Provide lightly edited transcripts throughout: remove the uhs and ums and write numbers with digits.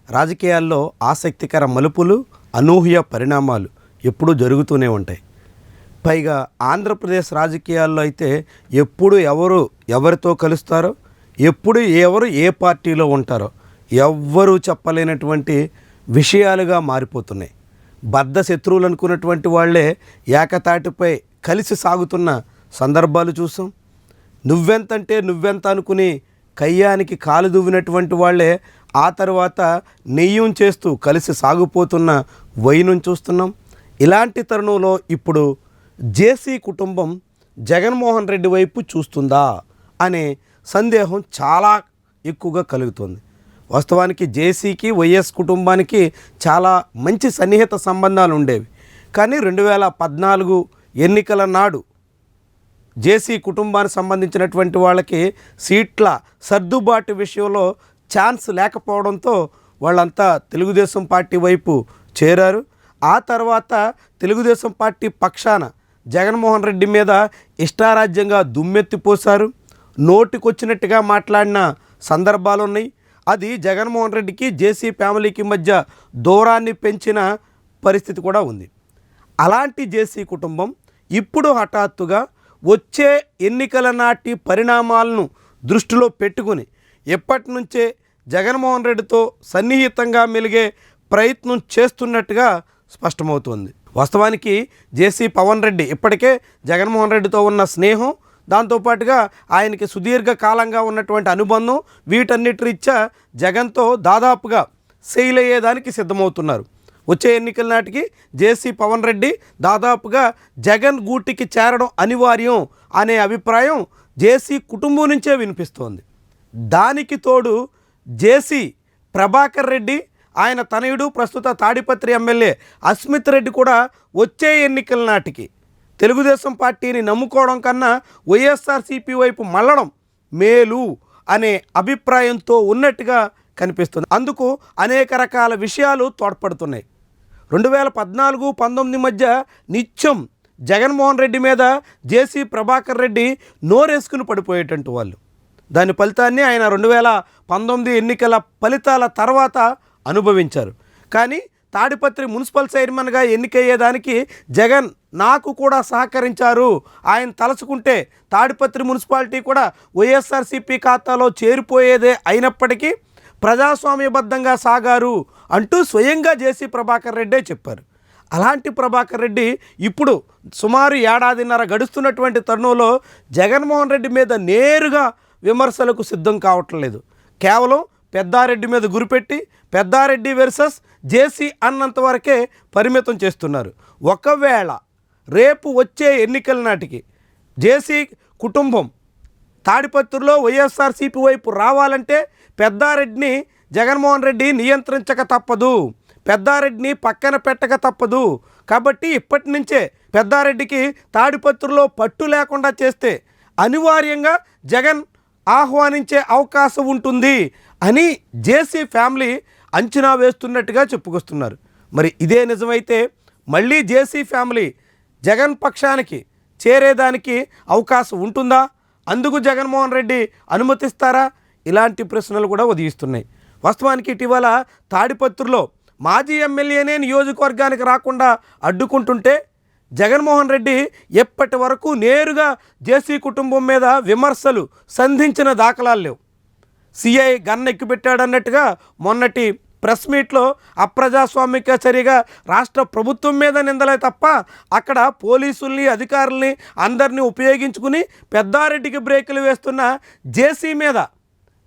రాజకీయాల్లో ఆసక్తికర మలుపులు, అనూహ్య పరిణామాలు ఎప్పుడూ జరుగుతూనే ఉంటాయి. పైగా ఆంధ్రప్రదేశ్ రాజకీయాల్లో అయితే ఎప్పుడు ఎవరితో కలుస్తారో, ఎప్పుడు ఎవరు ఏ పార్టీలో ఉంటారో ఎవ్వరూ చెప్పలేనటువంటి విషయాలుగా మారిపోతున్నాయి. బద్ధ శత్రువులు అనుకున్నటువంటి వాళ్ళే ఏకతాటిపై కలిసి సాగుతున్న సందర్భాలు చూసాం. నువ్వెంతంటే నువ్వెంత అనుకుని కయ్యానికి కాలు దువ్వినటువంటి వాళ్ళే ఆ తర్వాత నెయ్యం చేస్తూ కలిసి సాగిపోతున్న వైనం చూస్తున్నాం. ఇలాంటి తరుణంలో ఇప్పుడు జేసీ కుటుంబం జగన్మోహన్ రెడ్డి వైపు చూస్తుందా అనే సందేహం చాలా ఎక్కువగా కలుగుతుంది. వాస్తవానికి జేసీకి వైఎస్ కుటుంబానికి చాలా మంచి సన్నిహిత సంబంధాలు ఉండేవి. కానీ 2014 ఎన్నికల నాడు జేసీ కుటుంబానికి సంబంధించినటువంటి వాళ్ళకి సీట్ల సర్దుబాటు విషయంలో ఛాన్స్ లేకపోవడంతో వాళ్ళంతా తెలుగుదేశం పార్టీ వైపు చేరారు. ఆ తర్వాత తెలుగుదేశం పార్టీ పక్షాన జగన్మోహన్ రెడ్డి మీద ఇష్టారాజ్యంగా దుమ్మెత్తిపోశారు. నోటికొచ్చినట్టుగా మాట్లాడిన సందర్భాలు ఉన్నాయి. అది జగన్మోహన్ రెడ్డికి జేసీ ఫ్యామిలీకి మధ్య దూరాన్ని పెంచిన పరిస్థితి కూడా ఉంది. అలాంటి జేసీ కుటుంబం ఇప్పుడు హఠాత్తుగా వచ్చే ఎన్నికల నాటి పరిణామాలను దృష్టిలో పెట్టుకుని ఎప్పటి నుంచే జగన్మోహన్ రెడ్డితో సన్నిహితంగా మెలిగే ప్రయత్నం చేస్తున్నట్టుగా స్పష్టమవుతోంది. వాస్తవానికి జేసీ పవన్ రెడ్డి ఇప్పటికే జగన్మోహన్ రెడ్డితో ఉన్న స్నేహం, దాంతోపాటుగా ఆయనకి సుదీర్ఘ కాలంగా ఉన్నటువంటి అనుబంధం, వీటన్నిటి రీత్యా జగన్తో దాదాపుగా సెయిల్ అయ్యేదానికి సిద్ధమవుతున్నారు. వచ్చే ఎన్నికల నాటికి జేసీ పవన్ రెడ్డి దాదాపుగా జగన్ గూటికి చేరడం అనివార్యం అనే అభిప్రాయం జేసీ కుటుంబం నుంచే వినిపిస్తోంది. దానికి తోడు జేసీ ప్రభాకర్ రెడ్డి, ఆయన తనయుడు ప్రస్తుత తాడిపత్రి ఎమ్మెల్యే అస్మిత్ రెడ్డి కూడా వచ్చే ఎన్నికల నాటికి తెలుగుదేశం పార్టీని నమ్ముకోవడం కన్నా వైఎస్ఆర్సీపీ వైపు మళ్ళడం మేలు అనే అభిప్రాయంతో ఉన్నట్టుగా కనిపిస్తుంది. అందుకు అనేక రకాల విషయాలు తోడ్పడుతున్నాయి. 2014-19 మధ్య నిత్యం జగన్మోహన్ రెడ్డి మీద జేసీ ప్రభాకర్ రెడ్డి నోరేసుకుని పడిపోయేటట్టు వాళ్ళు. దాని ఫలితాన్ని ఆయన 2019 ఎన్నికల ఫలితాల తర్వాత అనుభవించారు. కానీ తాడిపత్రి మున్సిపల్ చైర్మన్గా ఎన్నికయ్యేదానికి జగన్ నాకు కూడా సహకరించారు, ఆయన తలుచుకుంటే తాడిపత్రి మున్సిపాలిటీ కూడా వైఎస్ఆర్సీపీ ఖాతాలో చేరిపోయేదే అయినప్పటికీ ప్రజాస్వామ్యబద్ధంగా సాగారు అంటూ స్వయంగా జేసీ ప్రభాకర్ రెడ్డే చెప్పారు. అలాంటి ప్రభాకర్ రెడ్డి ఇప్పుడు సుమారు ఏడాదిన్నర గడుస్తున్నటువంటి తరుణంలో జగన్మోహన్ రెడ్డి మీద నేరుగా విమర్శలకు సిద్ధం కావట్లేదు. కేవలం పెద్దారెడ్డి మీద గురిపెట్టి పెద్దారెడ్డి వర్సెస్ జేసీ అన్నంత వరకే పరిమితం చేస్తున్నారు. ఒకవేళ రేపు వచ్చే ఎన్నికల నాటికి జేసీ కుటుంబం తాడిపత్రిలో వైఎస్ఆర్సీపీ వైపు రావాలంటే పెద్దారెడ్డిని జగన్మోహన్ రెడ్డి నియంత్రించక తప్పదు, పెద్దారెడ్డిని పక్కన పెట్టక తప్పదు. కాబట్టి ఇప్పటి నుంచే పెద్దారెడ్డికి తాడిపత్రిలో పట్టు లేకుండా చేస్తే అనివార్యంగా జగన్ ఆహ్వానించే అవకాశం ఉంటుంది అని జేసీ ఫ్యామిలీ అంచనా వేస్తున్నట్టుగా చెప్పుకొస్తున్నారు. మరి ఇదే నిజమైతే మళ్ళీ జేసీ ఫ్యామిలీ జగన్ పక్షానికి చేరేదానికి అవకాశం ఉంటుందా? అందుకు జగన్మోహన్ రెడ్డి అనుమతిస్తారా? ఇలాంటి ప్రశ్నలు కూడా ఉదయిస్తున్నాయి. వాస్తవానికి ఇటీవల తాడిపత్రిలో మాజీ ఎమ్మెల్యేనే నియోజకవర్గానికి రాకుండా అడ్డుకుంటుంటే జగన్మోహన్ రెడ్డి ఎప్పటి వరకు నేరుగా జేసీ కుటుంబం మీద విమర్శలు సంధించిన దాఖలాలు లేవు. సిఐ గన్ ఎక్కిపెట్టాడన్నట్టుగా మొన్నటి ప్రెస్ మీట్లో అప్రజాస్వామిక చర్యగా రాష్ట్ర ప్రభుత్వం మీద నిందలే తప్ప అక్కడ పోలీసుల్ని, అధికారుల్ని అందరినీ ఉపయోగించుకుని పెద్దారెడ్డికి బ్రేకులు వేస్తున్న జేసీ మీద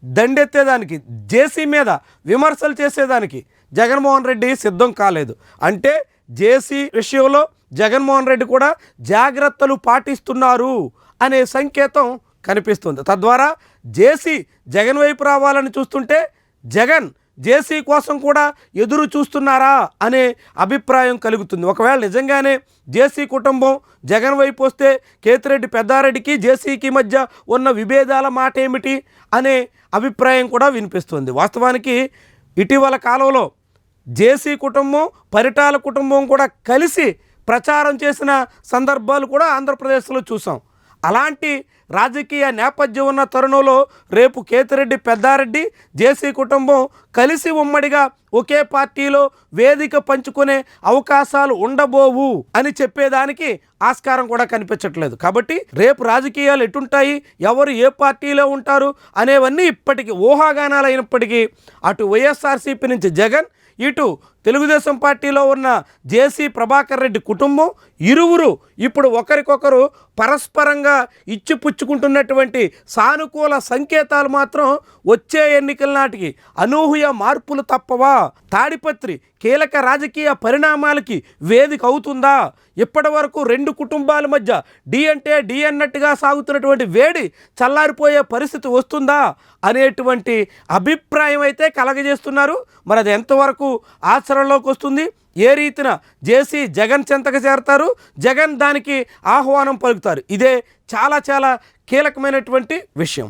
దండెత్తేదానికి, జేసీ మీద విమర్శలు చేసేదానికి జగన్మోహన్ రెడ్డి సిద్ధం కాలేదు. అంటే జేసీ విషయంలో జగన్మోహన్ రెడ్డి కూడా జాగ్రత్తలు పాటిస్తున్నారు అనే సంకేతం కనిపిస్తుంది. తద్వారా జేసీ జగన్ వైపు రావాలని చూస్తుంటే జగన్ జేసీ కోసం కూడా ఎదురు చూస్తున్నారా అనే అభిప్రాయం కలుగుతుంది. ఒకవేళ నిజంగానే జేసీ కుటుంబం జగన్ వైపు వస్తే కేతిరెడ్డి పెద్దారెడ్డికి జేసీకి మధ్య ఉన్న విభేదాల మాట ఏమిటి అనే అభిప్రాయం కూడా వినిపిస్తుంది. వాస్తవానికి ఇటీవల కాలంలో జేసీ కుటుంబం, పరిటాల కుటుంబం కూడా కలిసి ప్రచారం చేసిన సందర్భాలు కూడా ఆంధ్రప్రదేశ్లో చూసాం. అలాంటి రాజకీయ నేపథ్యం ఉన్న తరుణంలో రేపు కేతిరెడ్డి పెద్దారెడ్డి జేసీ కుటుంబం కలిసి ఉమ్మడిగా ఒకే పార్టీలో వేదిక పంచుకునే అవకాశాలు ఉండబోవు అని చెప్పేదానికి ఆస్కారం కూడా కనిపించట్లేదు. కాబట్టి రేపు రాజకీయాలు ఎటుంటాయి, ఎవరు ఏ పార్టీలో ఉంటారు అనేవన్నీ ఇప్పటికీ ఊహాగానాలు అయినప్పటికీ అటు వైఎస్ఆర్సీపీ నుంచి జగన్, ఇటు తెలుగుదేశం పార్టీలో ఉన్న జేసీ ప్రభాకర్ రెడ్డి కుటుంబం ఇరువురు ఇప్పుడు ఒకరికొకరు పరస్పరంగా ఇచ్చిపుచ్చుకుంటున్నటువంటి సానుకూల సంకేతాలు మాత్రం వచ్చే ఎన్నికల నాటికి అనూహ్య మార్పులు తప్పవా? తాడిపత్రి కీలక రాజకీయ పరిణామాలకి వేదిక అవుతుందా? ఇప్పటి వరకు రెండు కుటుంబాల మధ్య డి అంటే డి అన్నట్టుగా సాగుతున్నటువంటి వేడి చల్లారిపోయే పరిస్థితి వస్తుందా అనేటువంటి అభిప్రాయం అయితే కలగజేస్తున్నారు. మరి అది ఎంతవరకు ఆచరణలోకి వస్తుంది, ఏ రీతిన జేసీ జగన్ చెంతకు చేరతారు, జగన్ దానికి ఆహ్వానం పలుకుతారు, ఇదే చాలా చాలా కీలకమైనటువంటి విషయం.